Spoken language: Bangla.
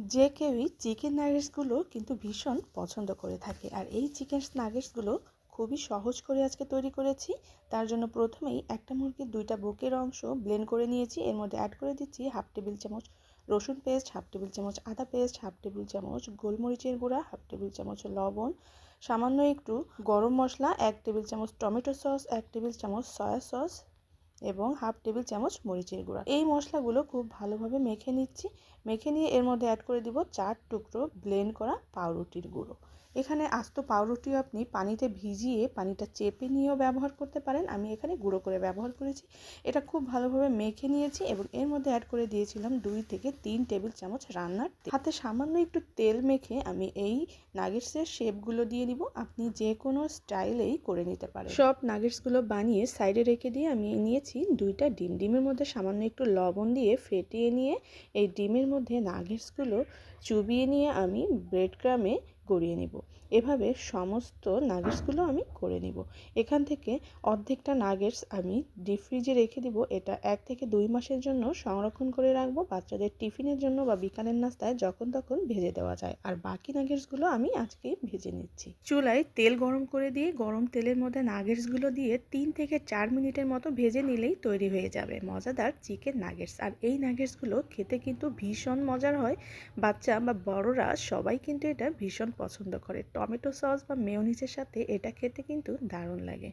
যে কেউই চিকেন নাগেটসগুলো কিন্তু ভীষণ পছন্দ করে থাকে। আর এই চিকেন নাগেটসগুলো খুবই সহজ করে আজকে তৈরি করেছি। তার জন্য প্রথমেই একটা মুরগির 2টা বুকের অংশ ব্লেন্ড করে নিয়েছি। এর মধ্যে অ্যাড করে দিচ্ছি 1/2 টেবিল চামচ রসুন পেস্ট, 1/2 টেবিল চামচ আদা পেস্ট, 1/2 টেবিল চামচ গোলমরিচের গুঁড়া, 1/2 টেবিল চামচ লবণ, সামান্য একটু গরম মশলা, 1 টেবিল চামচ টমেটো সস, 1 টেবিল চামচ সয়া সস এবং 1/2 টেবিল চামচ মরিচের গুঁড়া। এই মশলাগুলো খুব ভালোভাবে মেখে নিচ্ছি। মেখে নিয়ে এর মধ্যে অ্যাড করে দিব 4 টুকরো ব্লেন্ড করা পাউরুটির গুঁড়ো। এখানে আস্ত পাউরুটিও আপনি পানিতে ভিজিয়ে পানিটা চেপে নিয়েও ব্যবহার করতে পারেন। আমি এখানে গুঁড়ো করে ব্যবহার করেছি। এটা খুব ভালোভাবে মেখে নিয়েছি এবং এর মধ্যে অ্যাড করে দিয়েছিলাম 2 থেকে 3 টেবিল চামচ রান্নার তেল। হাতে সামান্য একটু তেল মেখে আমি এই নাগেটসের শেপগুলো দিয়ে দিব। আপনি যে কোনো স্টাইলেই করে নিতে পারেন। সব নাগেটসগুলো বানিয়ে সাইডে রেখে দিয়ে আমি নিয়েছি 2টা ডিম। ডিমের মধ্যে সামান্য একটু লবণ দিয়ে ফেটিয়ে নিয়ে এই ডিমের মধ্যে নাগেটসগুলো চুবিয়ে নিয়ে আমি ব্রেড ক্রামে গড়িয়ে নিব। এভাবে সমস্ত নাগেটসগুলো আমি করে নিব। এখান থেকে অর্ধেকটা নাগেটস আমি ডিপ ফ্রিজে রেখে দিব। এটা 1 থেকে 2 মাসের জন্য সংরক্ষণ করে রাখবো, বাচ্চাদের টিফিনের জন্য বা বিকালের নাস্তায় যখন তখন ভেজে দেওয়া যায়। আর বাকি নাগেটসগুলো আমি আজকে ভেজে নিচ্ছি। চুলায় তেল গরম করে দিয়ে গরম তেলের মধ্যে নাগেটসগুলো দিয়ে 3 থেকে 4 মিনিটের মতো ভেজে নিলেই তৈরি হয়ে যাবে মজাদার চিকেন নাগেটস। আর এই নাগেটসগুলো খেতে কিন্তু ভীষণ মজার হয়। বাচ্চা বা বড়রা সবাই কিন্তু এটা ভীষণ পছন্দ করে। টমেটো সস বা মেয়োনিজের সাথে এটা খেতে কিন্তু দারুণ লাগে।